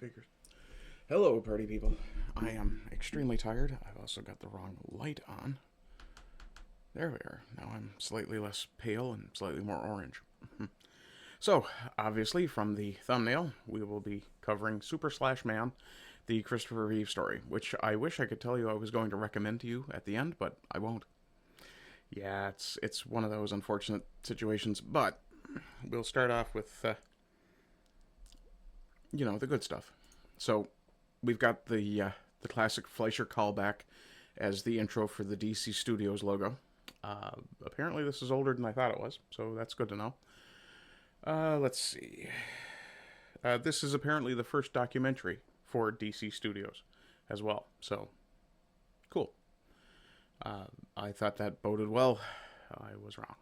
figures. Hello, party people. I am extremely tired. I've also got the wrong light on. There we are. Now I'm slightly less pale and slightly more orange. So, obviously, from the thumbnail, we will be covering Super/Man, the Christopher Reeve story, which I wish I could tell you I was going to recommend to you at the end, but I won't. Yeah, it's one of those unfortunate situations, but we'll start off with, the good stuff. So, we've got the classic Fleischer callback as the intro for the DC Studios logo. Apparently this is older than I thought it was, so that's good to know. Let's see. This is apparently the first documentary for DC Studios as well, so cool. I thought that boded well. I was wrong.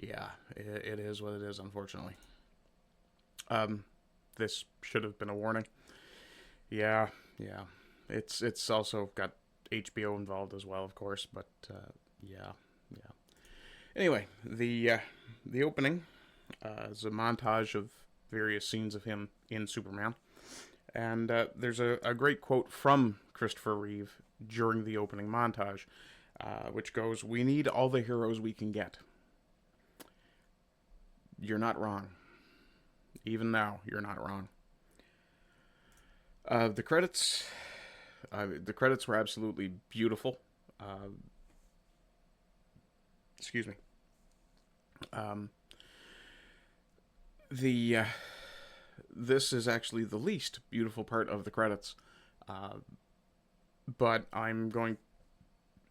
Yeah, it is what it is, unfortunately. This should have been a warning. Yeah. It's also got HBO involved as well, of course, but yeah. Anyway, the opening is a montage of various scenes of him in Superman, and there's a great quote from Christopher Reeve during the opening montage, which goes, "We need all the heroes we can get." You're not wrong. Even now, you're not wrong. The credits were absolutely beautiful. Excuse me. This is actually the least beautiful part of the credits, but I'm going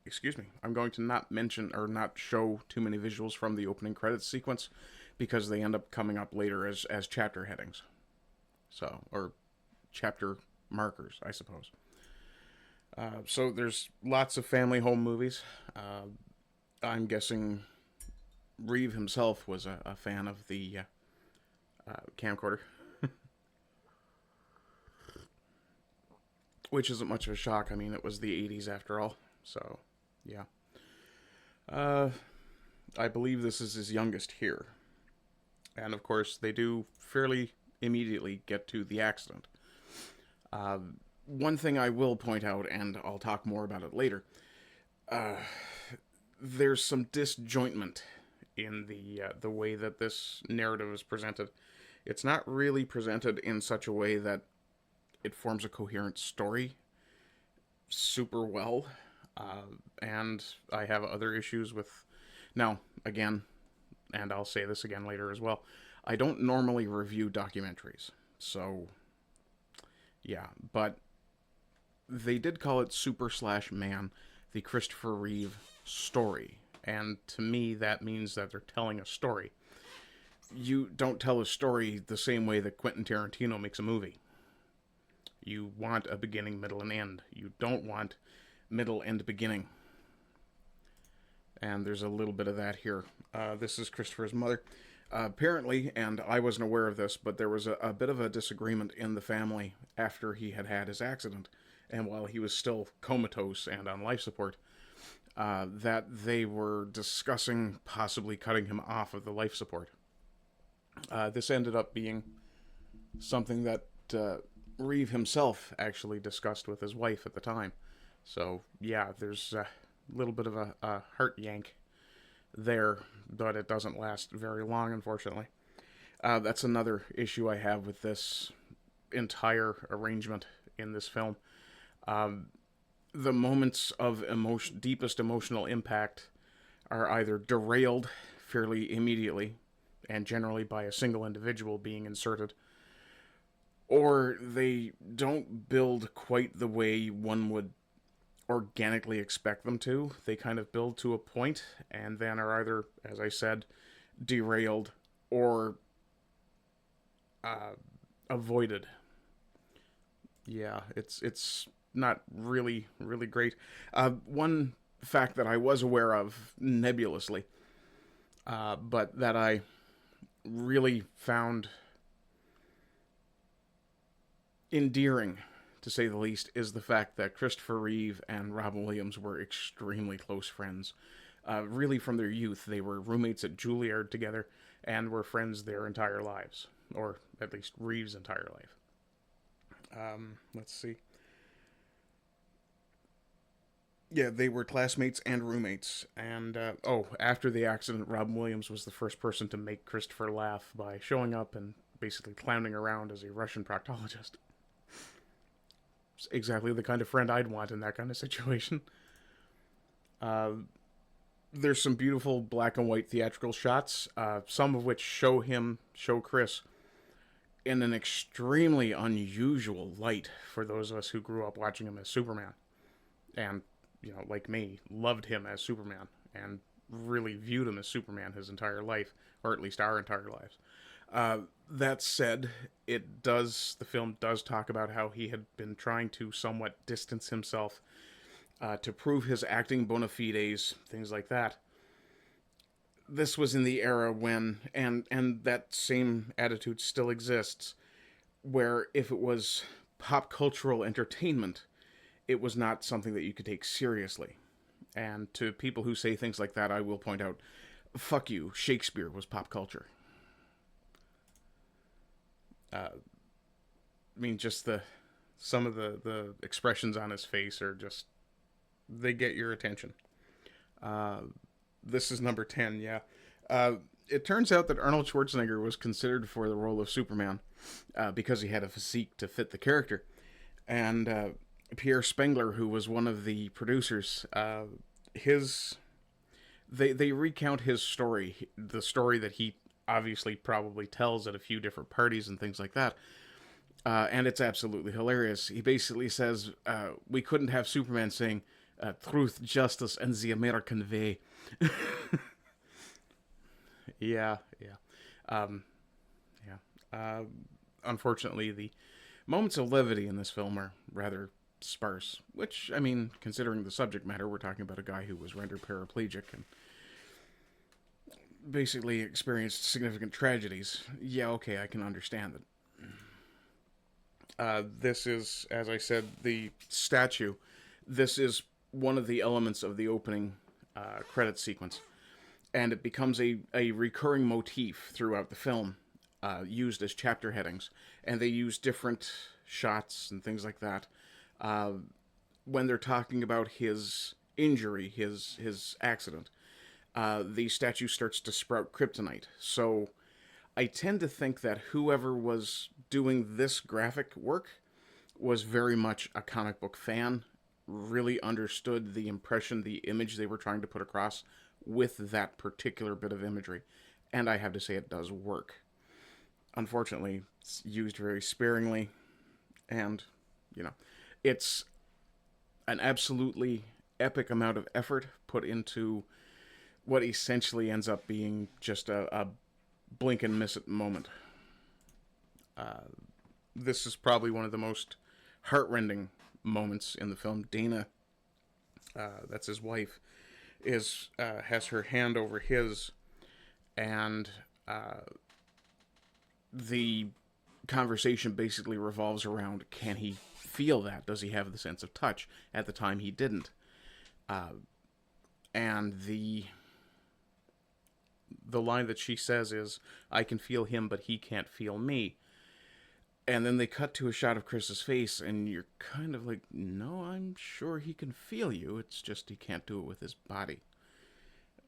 to not mention or not show too many visuals from the opening credits sequence because they end up coming up later as chapter headings, or chapter markers, I suppose. So there's lots of family home movies. I'm guessing Reeve himself was a fan of the camcorder, which isn't much of a shock. I mean, it was the 80s after all, so yeah. I believe this is his youngest here. And of course, they do fairly immediately get to the accident. One thing I will point out, and I'll talk more about it later, there's some disjointment in the way that this narrative is presented. It's not really presented in such a way that it forms a coherent story super well, and I have other issues with... Now, again, and I'll say this again later as well, I don't normally review documentaries, so yeah, but they did call it Super/Man, the Christopher Reeve story, and to me that means that they're telling a story. You don't tell a story the same way that Quentin Tarantino makes a movie. You want a beginning, middle, and end. You don't want middle and beginning. And there's a little bit of that here. This is Christopher's mother. Apparently, and I wasn't aware of this, but there was a bit of a disagreement in the family after he had his accident, and while he was still comatose and on life support, that they were discussing possibly cutting him off of the life support. This ended up being something that Reeve himself actually discussed with his wife at the time. So, yeah, there's a little bit of a heart yank there, but it doesn't last very long, unfortunately. That's another issue I have with this entire arrangement in this film. The moments of deepest emotional impact are either derailed fairly immediately, and generally by a single individual being inserted, or they don't build quite the way one would organically expect them to. They kind of build to a point and then are either, as I said, derailed or avoided. Yeah, it's not really great. One fact that I was aware of nebulously, but that I really found endearing, to say the least, is the fact that Christopher Reeve and Robin Williams were extremely close friends. Really, from their youth, they were roommates at Juilliard together and were friends their entire lives, or at least Reeve's entire life. Let's see. Yeah, they were classmates and roommates. And, after the accident, Robin Williams was the first person to make Christopher laugh by showing up and basically clowning around as a Russian proctologist. It's exactly the kind of friend I'd want in that kind of situation. Uh, there's some beautiful black and white theatrical shots, some of which show Chris, in an extremely unusual light for those of us who grew up watching him as Superman. And, like me, loved him as Superman and really viewed him as Superman his entire life, or at least our entire lives. That said, the film does talk about how he had been trying to somewhat distance himself to prove his acting bona fides, things like that. This was in the era when, and that same attitude still exists, where if it was pop cultural entertainment, it was not something that you could take seriously. And to people who say things like that, I will point out, fuck you, Shakespeare was pop culture. Just some of the expressions on his face are just, they get your attention. This is number 10, yeah. It turns out that Arnold Schwarzenegger was considered for the role of Superman because he had a physique to fit the character. And Pierre Spengler, who was one of the producers, they recount his story, the story that he obviously probably tells at a few different parties and things like that. And it's absolutely hilarious. He basically says, we couldn't have Superman saying, truth, justice, and the American way. Yeah. Unfortunately, the moments of levity in this film are rather sparse, which, considering the subject matter, we're talking about a guy who was rendered paraplegic and basically experienced significant tragedies. Yeah, okay, I can understand that. This is, as I said, the statue. This is one of the elements of the opening credit sequence. And it becomes a recurring motif throughout the film, used as chapter headings. And they use different shots and things like that. When they're talking about his injury, his accident, the statue starts to sprout kryptonite. So I tend to think that whoever was doing this graphic work was very much a comic book fan, really understood the impression, the image they were trying to put across with that particular bit of imagery. And I have to say it does work. Unfortunately, it's used very sparingly, and, it's an absolutely epic amount of effort put into what essentially ends up being just a blink and miss it moment. This is probably one of the most heartrending moments in the film. Dana, that's his wife, has her hand over his, and the conversation basically revolves around, can he feel that? Does he have the sense of touch? At the time, he didn't. And the line that she says is, I can feel him, but he can't feel me. And then they cut to a shot of Chris's face, and you're kind of like, no, I'm sure he can feel you. It's just he can't do it with his body.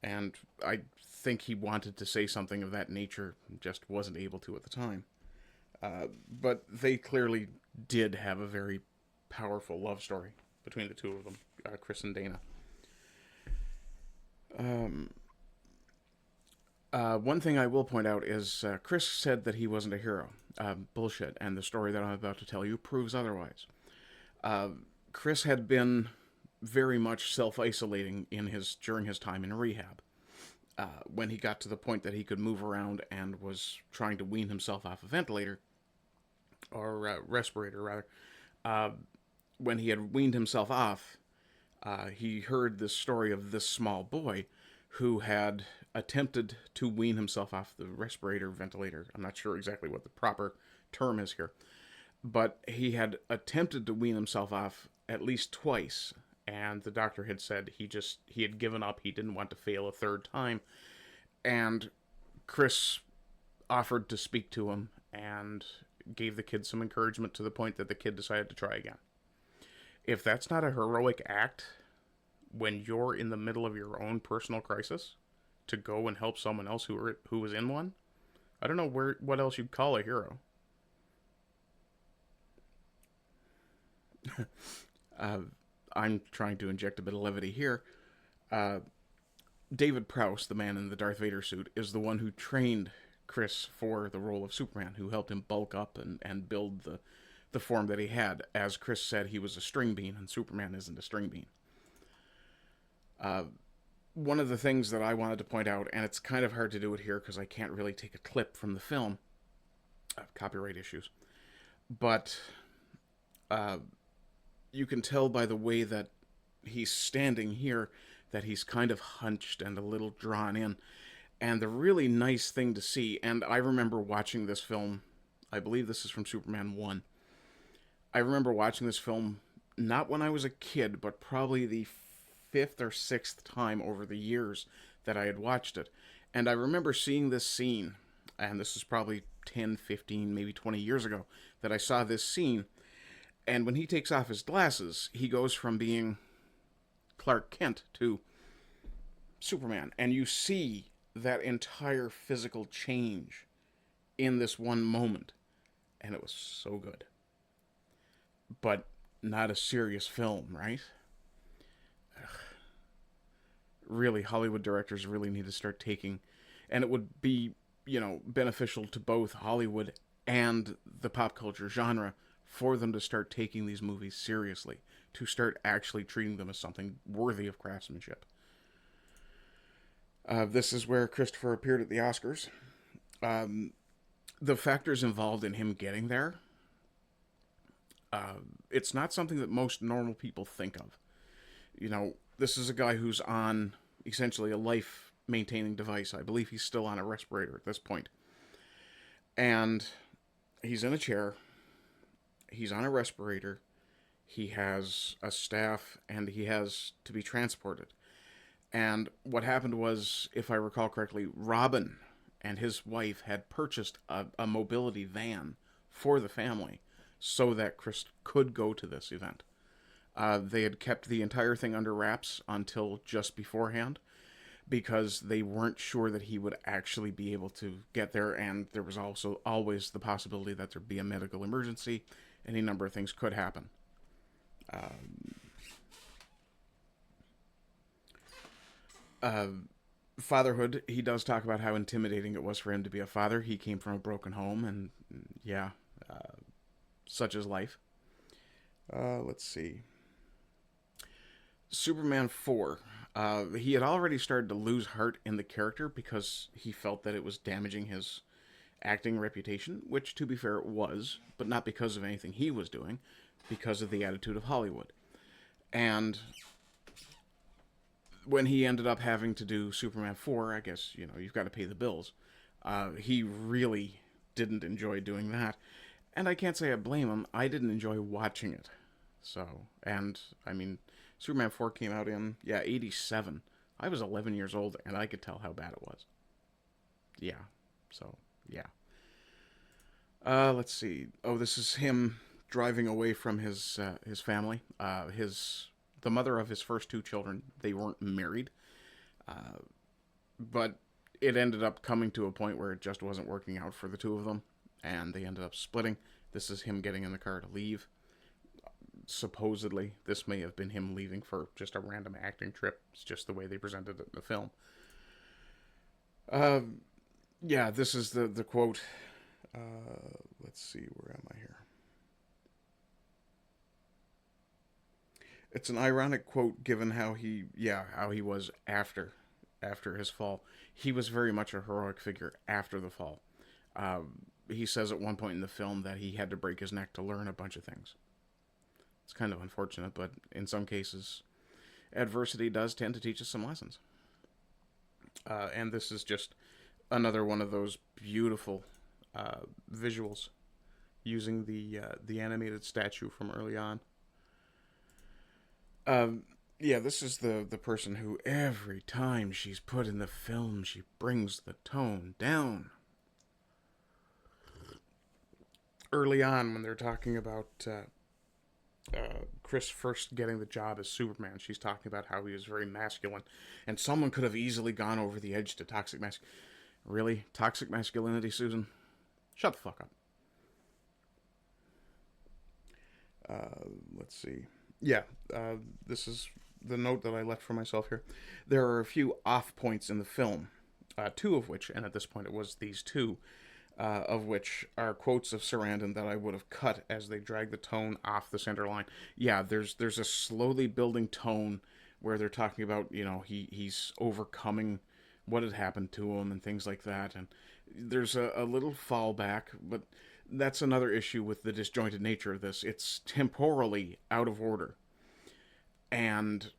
And I think he wanted to say something of that nature, just wasn't able to at the time. But they clearly did have a very powerful love story between the two of them, Chris and Dana. One thing I will point out is Chris said that he wasn't a hero. Bullshit. And the story that I'm about to tell you proves otherwise. Chris had been very much self-isolating during his time in rehab. When he got to the point that he could move around and was trying to wean himself off a ventilator, or respirator rather, when he had weaned himself off, he heard this story of this small boy who had attempted to wean himself off the respirator ventilator. I'm not sure exactly what the proper term is here, but he had attempted to wean himself off at least twice, and the doctor had said he had given up. He didn't want to fail a third time, and Chris offered to speak to him and gave the kid some encouragement to the point that the kid decided to try again. If that's not a heroic act when you're in the middle of your own personal crisis to go and help someone else who was in one, I don't know what else you'd call a hero. I'm trying to inject a bit of levity here. David Prowse, the man in the Darth Vader suit, is the one who trained Chris for the role of Superman, who helped him bulk up and build the form that he had. As Chris said, he was a string bean, and Superman isn't a string bean. One of the things that I wanted to point out, and it's kind of hard to do it here because I can't really take a clip from the film, copyright issues, but you can tell by the way that he's standing here that he's kind of hunched and a little drawn in. And the really nice thing to see, and I remember watching this film, I believe this is from Superman 1. I remember watching this film not when I was a kid, but probably the 5th or 6th time over the years that I had watched it. And I remember seeing this scene, and this is probably 10, 15, maybe 20 years ago, that I saw this scene. And when he takes off his glasses, he goes from being Clark Kent to Superman. And you see that entire physical change in this one moment. And it was so good. But not a serious film, right? Ugh. Really, Hollywood directors really need to start taking... And it would be, beneficial to both Hollywood and the pop culture genre for them to start taking these movies seriously, to start actually treating them as something worthy of craftsmanship. This is where Christopher appeared at the Oscars. The factors involved in him getting there, it's not something that most normal people think of. This is a guy who's on essentially a life-maintaining device. I believe he's still on a respirator at this point. And he's in a chair. He's on a respirator. He has a staff, and he has to be transported. And what happened was, if I recall correctly, Robin and his wife had purchased a mobility van for the family so that Chris could go to this event. They had kept the entire thing under wraps until just beforehand because they weren't sure that he would actually be able to get there, and there was also always the possibility that there'd be a medical emergency. Any number of things could happen. Fatherhood, he does talk about how intimidating it was for him to be a father. He came from a broken home, and such is life. Let's see. Superman 4. He had already started to lose heart in the character because he felt that it was damaging his acting reputation, which, to be fair, it was, but not because of anything he was doing, because of the attitude of Hollywood. And when he ended up having to do Superman 4, I guess, you've got to pay the bills, he really didn't enjoy doing that. And I can't say I blame him. I didn't enjoy watching it. So, and, Superman 4 came out in, 87. I was 11 years old, and I could tell how bad it was. Yeah, so... yeah. Let's see. Oh, this is him driving away from his family. The mother of his first 2 children, they weren't married. But it ended up coming to a point where it just wasn't working out for the 2 of them, and they ended up splitting. This is him getting in the car to leave. Supposedly, this may have been him leaving for just a random acting trip. It's just the way they presented it in the film. This is the quote. Let's see, where am I here? It's an ironic quote given how he was after his fall. He was very much a heroic figure after the fall. He says at one point in the film that he had to break his neck to learn a bunch of things. It's kind of unfortunate, but in some cases, adversity does tend to teach us some lessons. And this is just another one of those beautiful visuals using the animated statue from early on. This is the person who every time she's put in the film, she brings the tone down. early on when they're talking about Chris first getting the job as Superman, she's talking about how he was very masculine, and someone could have easily gone over the edge to toxic masculinity. Really? Toxic masculinity, Susan? Shut the fuck up. Let's see. Yeah, this is the note that I left for myself here. There are a few off points in the film, two of which, and at this point it was these two, of which are quotes of Sarandon that I would have cut as they drag the tone off the center line. Yeah, there's a slowly building tone where they're talking about, he's overcoming what had happened to him and things like that, and there's a little fallback, but that's another issue with the disjointed nature of this. It's temporally out of order. And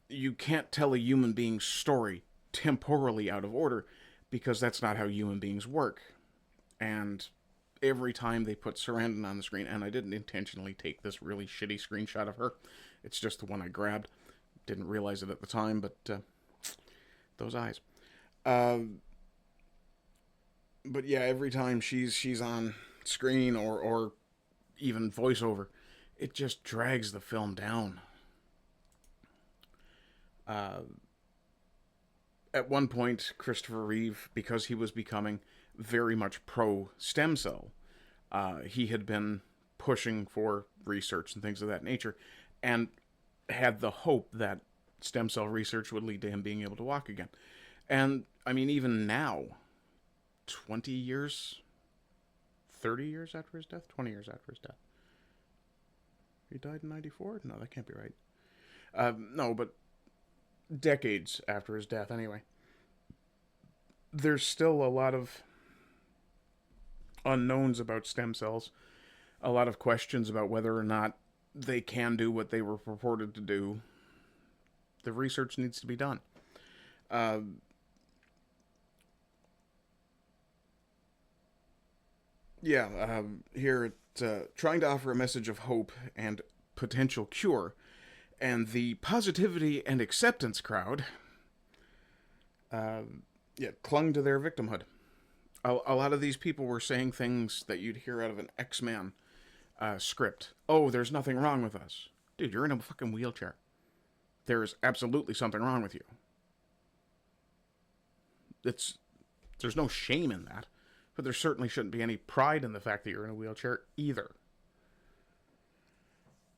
you can't tell a human being's story temporally out of order because that's not how human beings work. And every time they put Sarandon on the screen, and I didn't intentionally take this really shitty screenshot of her, it's just the one I grabbed. Didn't realize it at the time, but those eyes. But yeah, every time she's on screen or even voiceover, it just drags the film down. At one point, Christopher Reeve, because he was becoming very much pro stem cell, he had been pushing for research and things of that nature, and had the hope that stem cell research would lead to him being able to walk again. And I mean, even now, 20 years, 30 years after his death, 20 years after his death. He died in 94? No, that can't be right. No, but decades after his death anyway. There's still a lot of unknowns about stem cells, a lot of questions about whether or not they can do what they were purported to do. The research needs to be done. Here it's trying to offer a message of hope and potential cure, and the positivity and acceptance crowd clung to their victimhood. A lot of these people were saying things that you'd hear out of an X-Men script. Oh, there's nothing wrong with us. Dude, you're in a fucking wheelchair. There's absolutely something wrong with you. There's no shame in that, but there certainly shouldn't be any pride in the fact that you're in a wheelchair either.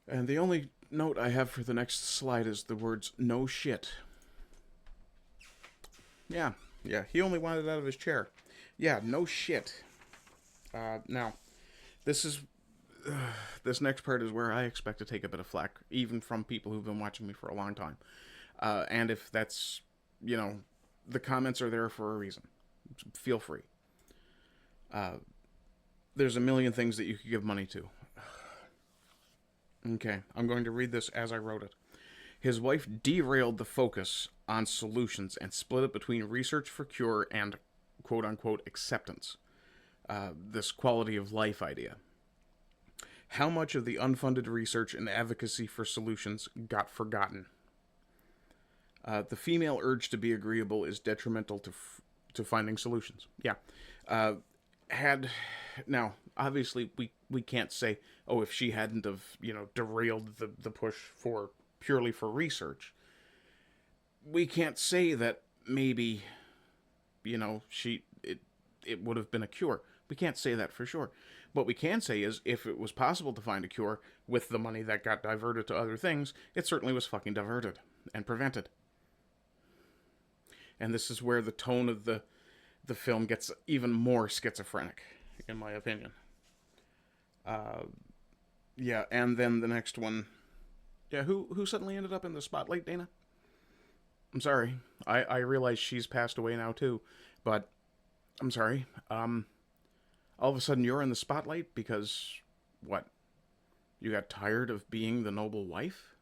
And the only note I have for the next slide is the words, no shit. Yeah, he only wanted out of his chair. Yeah, no shit. Now, this next part is where I expect to take a bit of flack, even from people who've been watching me for a long time. And if that's, the comments are there for a reason. Feel free. There's a million things that you could give money to. Okay, I'm going to read this as I wrote it. His wife derailed the focus on solutions and split it between research for cure and quote-unquote acceptance. This quality of life idea. How much of the unfunded research and advocacy for solutions got forgotten? The female urge to be agreeable is detrimental to finding solutions. Yeah. Now, obviously, we can't say, oh, if she hadn't have, derailed the push purely for research, we can't say that maybe, it would have been a cure. We can't say that for sure. What we can say is, if it was possible to find a cure with the money that got diverted to other things, it certainly was fucking diverted and prevented. And this is where the tone of the film gets even more schizophrenic, in my opinion. And then the next one. Yeah, who suddenly ended up in the spotlight, Dana? I'm sorry. I realize she's passed away now, too. But, I'm sorry. All of a sudden you're in the spotlight because, what? You got tired of being the noble wife?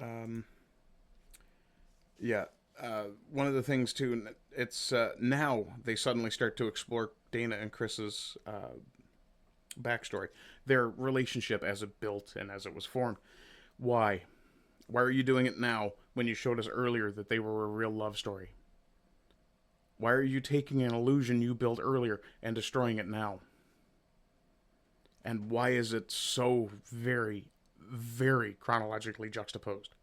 One of the things too, it's now they suddenly start to explore Dana and Chris's backstory, their relationship as it built and as it was formed. Why are you doing it now when you showed us earlier that they were a real love story? Why are you taking an illusion you built earlier and destroying it now? And why is it so very, very chronologically juxtaposed?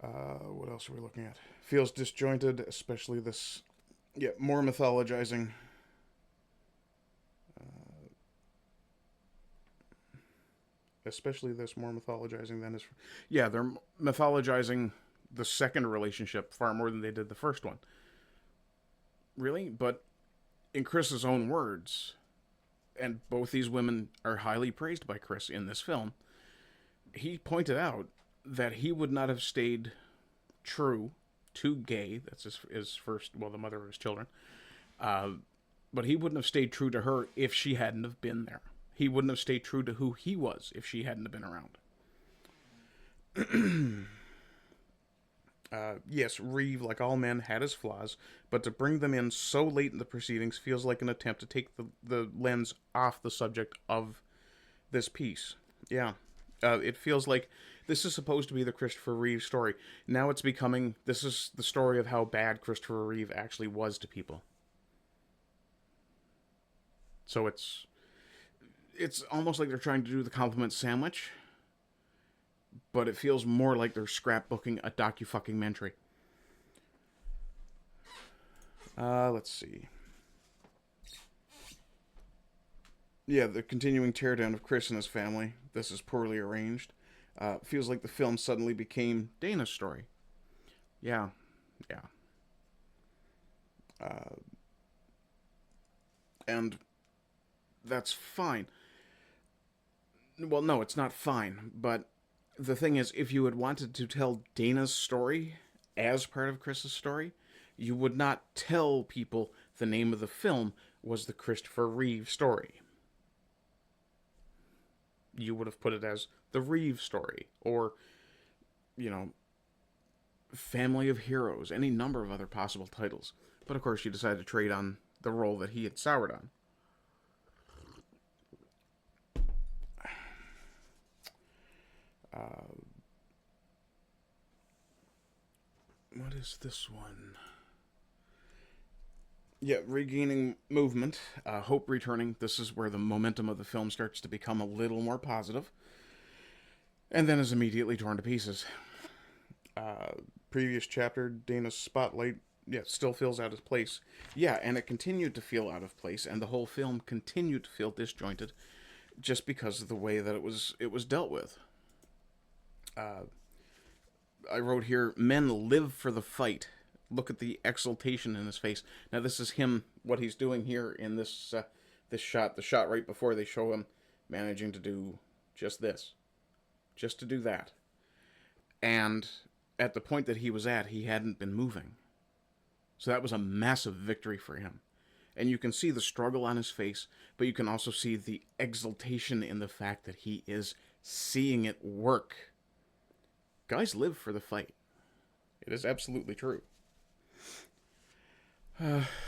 What else are we looking at? Feels disjointed, especially this. Yeah, more mythologizing. Especially this more mythologizing than is. Yeah, they're mythologizing the second relationship far more than they did the first one. Really? But in Chris's own words, and both these women are highly praised by Chris in this film, he pointed out that he would not have stayed true to Gay, that's his first, well, the mother of his children, but he wouldn't have stayed true to her if she hadn't have been there. He wouldn't have stayed true to who he was if she hadn't have been around. Yes, Reeve, like all men, had his flaws, but to bring them in so late in the proceedings feels like an attempt to take the lens off the subject of this piece. Yeah. It feels like this is supposed to be the Christopher Reeve story. Now it's becoming, this is the story of how bad Christopher Reeve actually was to people. So it's almost like they're trying to do the compliment sandwich, but it feels more like they're scrapbooking a docu-fucking-mentary. Let's see. Yeah, the continuing teardown of Chris and his family. This is poorly arranged. Feels like the film suddenly became Dana's story. Yeah. And that's fine. Well, no, it's not fine, but the thing is, if you had wanted to tell Dana's story as part of Chris's story, you would not tell people the name of the film was the Christopher Reeve story. You would have put it as the Reeve story, or, Family of Heroes, any number of other possible titles. But of course, you decided to trade on the role that he had soured on. What is this one? Yeah, regaining movement, hope returning. This is where the momentum of the film starts to become a little more positive, and then is immediately torn to pieces. Previous chapter, Dana's spotlight, still feels out of place. Yeah, and it continued to feel out of place, and the whole film continued to feel disjointed, just because of the way that it was dealt with. I wrote here, men live for the fight. Look at the exultation in his face. Now this is him, what he's doing here in this shot, the shot right before they show him managing to do just this. Just to do that. And at the point that he was at, he hadn't been moving. So that was a massive victory for him. And you can see the struggle on his face, but you can also see the exultation in the fact that he is seeing it work. Guys live for the fight. It is absolutely true.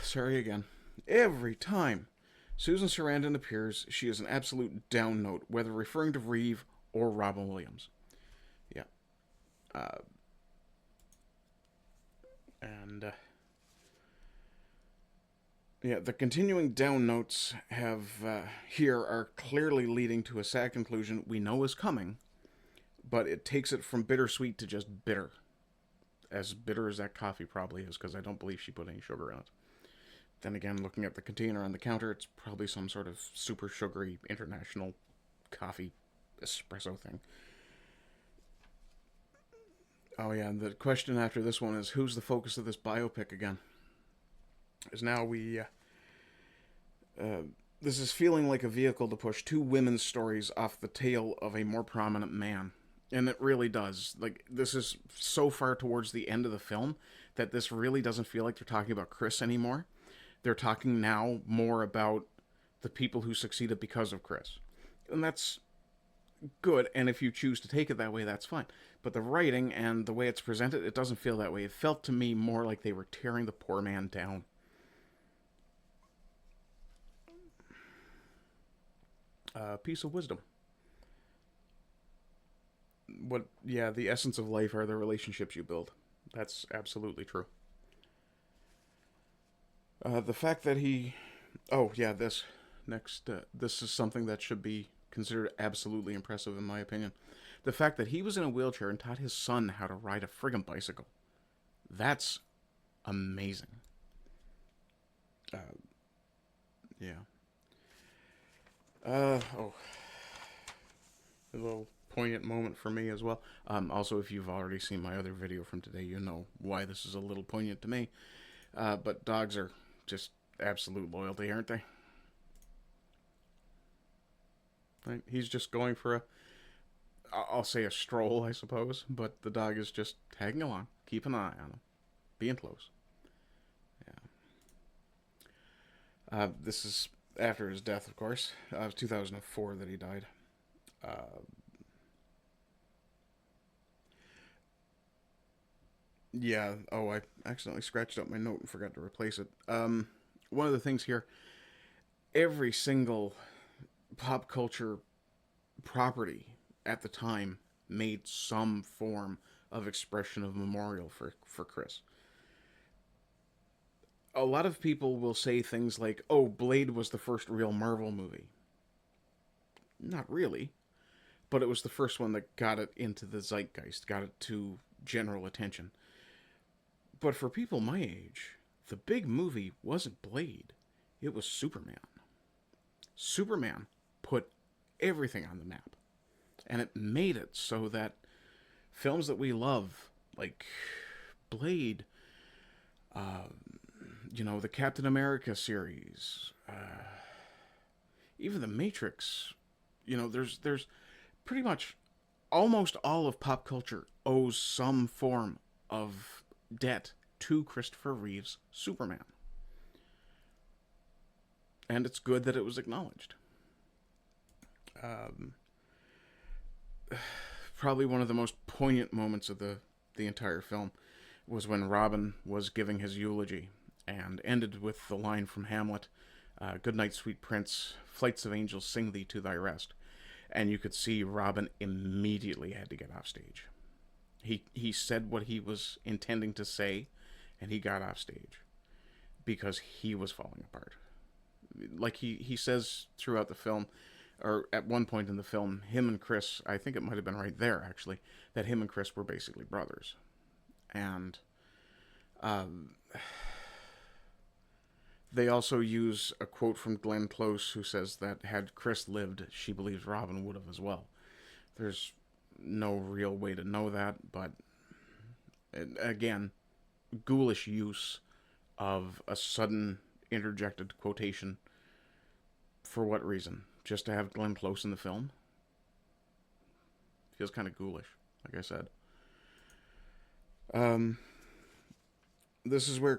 Sorry again. Every time Susan Sarandon appears, she is an absolute down note, whether referring to Reeve or Robin Williams. Yeah. The continuing down notes here are clearly leading to a sad conclusion we know is coming, but it takes it from bittersweet to just bitter. As bitter as that coffee probably is, because I don't believe she put any sugar in it. Then again, looking at the container on the counter, it's probably some sort of super sugary international coffee espresso thing. Oh yeah, and the question after this one is, who's the focus of this biopic again? Is now this is feeling like a vehicle to push two women's stories off the tail of a more prominent man. And it really does. Like, this is so far towards the end of the film that this really doesn't feel like they're talking about Chris anymore. They're talking now more about the people who succeeded because of Chris. And that's good, and if you choose to take it that way, that's fine. But the writing and the way it's presented, it doesn't feel that way. It felt to me more like they were tearing the poor man down. Piece of wisdom. The essence of life are the relationships you build. That's absolutely true. The fact that he... Oh, yeah, this. Next, this is something that should be considered absolutely impressive in my opinion. The fact that he was in a wheelchair and taught his son how to ride a friggin' bicycle. That's amazing. Uh, yeah. Oh, a little poignant moment for me as well. Also, if you've already seen my other video from today, you know why this is a little poignant to me. But dogs are just absolute loyalty, aren't they? Right? He's just going for I'll say a stroll, I suppose, but the dog is just tagging along, keeping an eye on him, being close. Yeah. This is after his death, of course. It was 2004 that he died. Uh, yeah. Oh, I accidentally scratched up my note and forgot to replace it. One of the things here, every single pop culture property at the time made some form of expression of memorial for Chris. A lot of people will say things like, oh, Blade was the first real Marvel movie. Not really, but it was the first one that got it into the zeitgeist, got it to general attention. But for people my age, the big movie wasn't Blade, it was Superman. Superman put everything on the map. And it made it so that films that we love, like Blade, uh, the Captain America series, even The Matrix, there's pretty much almost all of pop culture owes some form of debt to Christopher Reeve's Superman. And it's good that it was acknowledged. Probably one of the most poignant moments of the entire film was when Robin was giving his eulogy and ended with the line from Hamlet, good night, sweet prince, flights of angels sing thee to thy rest. And you could see Robin immediately had to get off stage. He said what he was intending to say, and he got off stage because he was falling apart. Like he says throughout the film, or at one point in the film, him and Chris, I think it might have been right there actually, that him and Chris were basically brothers. And they also use a quote from Glenn Close, who says that had Chris lived, she believes Robin would have as well. There's no real way to know that, but again, ghoulish use of a sudden interjected quotation. For what reason? Just to have Glenn Close in the film? Feels kind of ghoulish, like I said. This is where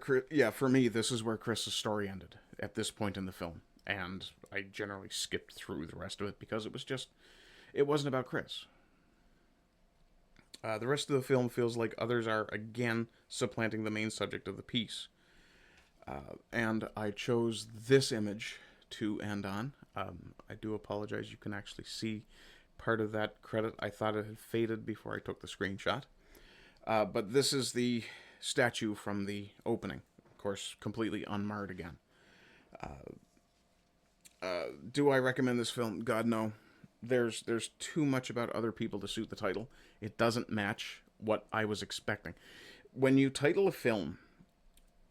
for me, this is where Chris's story ended at this point in the film, and I generally skipped through the rest of it because it wasn't about Chris. The rest of the film feels like others are again supplanting the main subject of the piece, and I chose this image to end on. I do apologize. You can actually see part of that credit. I thought it had faded before I took the screenshot. But this is the statue from the opening. Of course, completely unmarred again. Do I recommend this film? God, no. There's too much about other people to suit the title. It doesn't match what I was expecting. When you title a film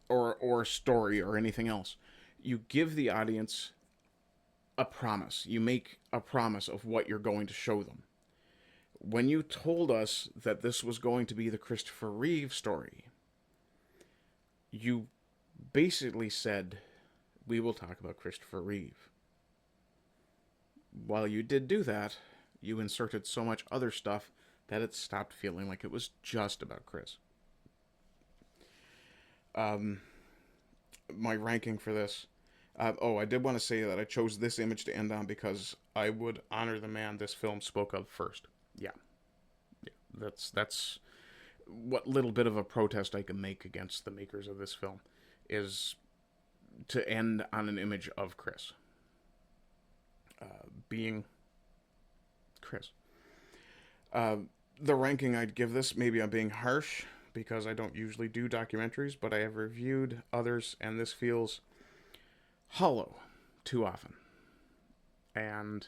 or a story or anything else, you give the audience a promise. You make a promise of what you're going to show them. When you told us that this was going to be the Christopher Reeve story, you basically said, we will talk about Christopher Reeve. While you did do that, you inserted so much other stuff that it stopped feeling like it was just about Chris. My ranking for this. I did want to say that I chose this image to end on because I would honor the man this film spoke of first. Yeah. That's what little bit of a protest I can make against the makers of this film, is to end on an image of Chris. Being Chris. The ranking I'd give this, maybe I'm being harsh, because I don't usually do documentaries, but I have reviewed others, and this feels hollow too often. And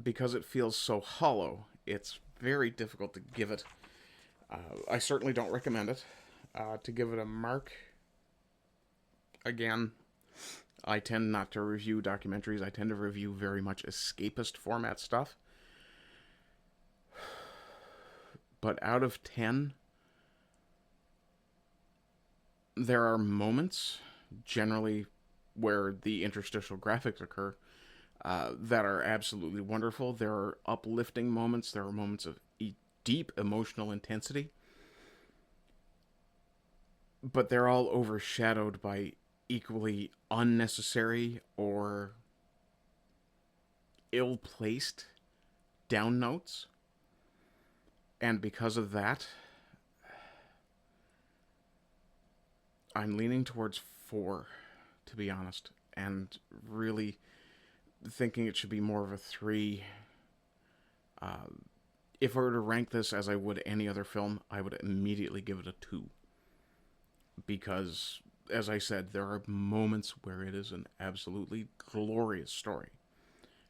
because it feels so hollow, it's very difficult to give it. I certainly don't recommend it. To give it a mark, again, I tend not to review documentaries. I tend to review very much escapist format stuff. But out of 10, there are moments, generally, where the interstitial graphics occur that are absolutely wonderful. There are uplifting moments. There are moments of deep emotional intensity. But they're all overshadowed by equally unnecessary or ill-placed down notes. And because of that, I'm leaning towards 4, to be honest, and really thinking it should be more of a 3. If I were to rank this as I would any other film, I would immediately give it a 2. Because, as I said, there are moments where it is an absolutely glorious story,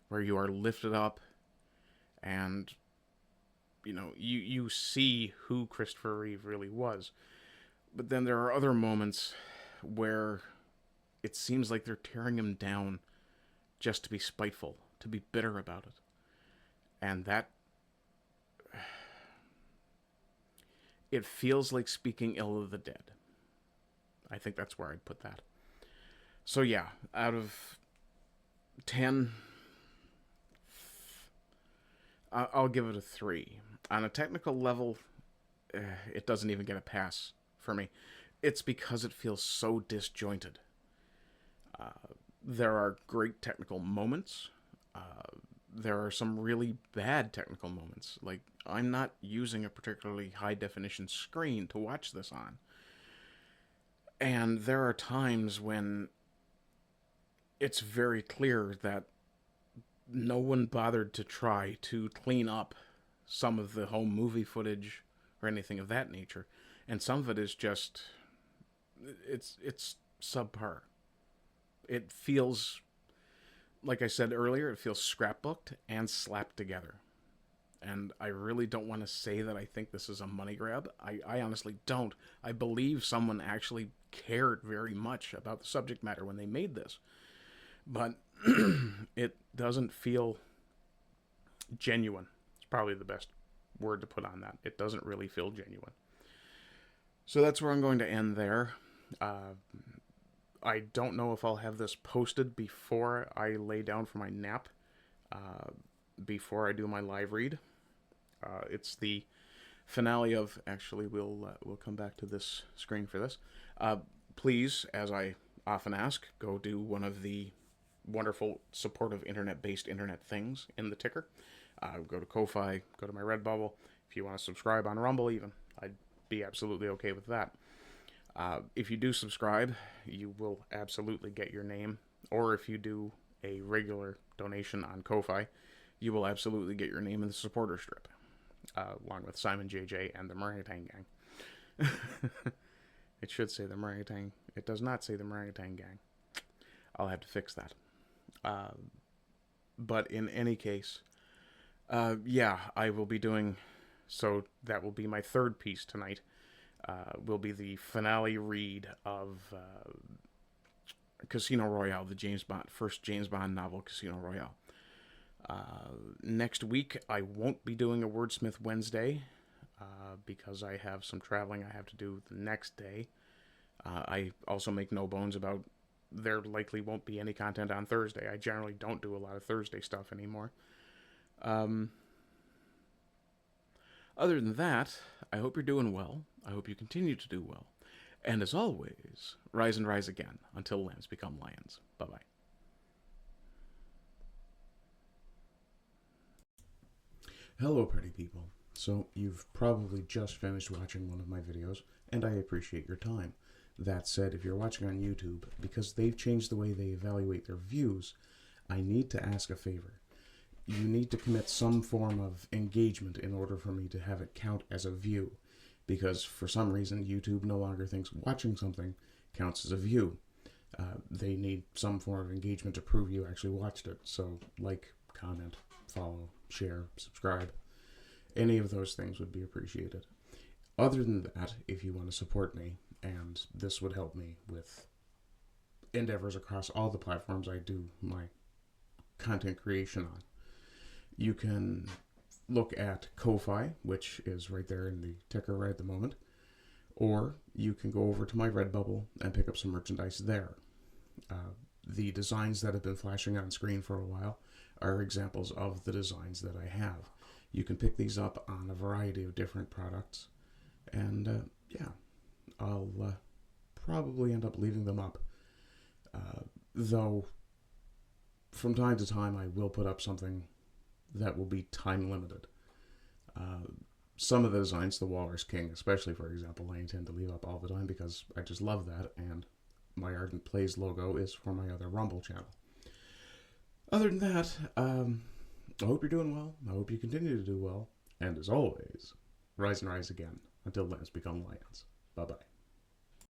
where you are lifted up and, you know, you see who Christopher Reeve really was. But then there are other moments where it seems like they're tearing him down just to be spiteful, to be bitter about it. And that... it feels like speaking ill of the dead. I think that's where I'd put that. So yeah, out of 10, I'll give it a 3. On a technical level, it doesn't even get a pass for me. It's because it feels so disjointed. There are great technical moments. There are some really bad technical moments. Like, I'm not using a particularly high-definition screen to watch this on. And there are times when it's very clear that no one bothered to try to clean up some of the home movie footage or anything of that nature. And some of it is just... It's subpar. It feels, like I said earlier, it feels scrapbooked and slapped together. And I really don't want to say that I think this is a money grab. I honestly don't. I believe someone actually cared very much about the subject matter when they made this. But it doesn't feel genuine. It's probably the best word to put on that. It doesn't really feel genuine. So that's where I'm going to end there. I don't know if I'll have this posted before I lay down for my nap, before I do my live read. It's the finale of... actually, we'll come back to this screen for this. Please, as I often ask, go do one of the wonderful supportive internet-based internet things in the ticker. Go to Ko-Fi, go to my Redbubble. If you want to subscribe on Rumble even, I'd be absolutely okay with that. If you do subscribe, you will absolutely get your name. Or if you do a regular donation on Ko-Fi, you will absolutely get your name in the supporter strip, along with Simon JJ and the Meringatang Gang. It should say the Meringatang. It does not say the Meringatang Gang. I'll have to fix that. But in any case, yeah, I will be doing... so that will be my third piece tonight. Will be the finale read of Casino Royale, the first James Bond novel, Casino Royale. Next week, I won't be doing a Wordsmith Wednesday because I have some traveling I have to do the next day. I also make no bones about there likely won't be any content on Thursday. I generally don't do a lot of Thursday stuff anymore. Other than that, I hope you're doing well. I hope you continue to do well. And as always, rise and rise again until lambs become lions. Bye-bye. Hello, party people. So, you've probably just finished watching one of my videos, and I appreciate your time. That said, if you're watching on YouTube, because they've changed the way they evaluate their views, I need to ask a favor. You need to commit some form of engagement in order for me to have it count as a view. because for some reason YouTube no longer thinks watching something counts as a view. They need some form of engagement to prove you actually watched it. So like, comment, follow, share, subscribe. Any of those things would be appreciated. Other than that, if you want to support me, and this would help me with endeavors across all the platforms I do my content creation on, you can look at Ko-Fi, which is right there in the ticker right at the moment, or you can go over to my Redbubble and pick up some merchandise there. The designs that have been flashing on screen for a while are examples of the designs that I have. You can pick these up on a variety of different products, and yeah, I'll probably end up leaving them up. Though, from time to time, I will put up something that will be time limited. Some of the designs, the Walrus King especially, for example, I intend to leave up all the time because I just love that, and my Ardent Plays logo is for my other Rumble channel. Other than that, I hope you're doing well. I hope you continue to do well. And as always, rise and rise again until lambs become lions. Bye-bye.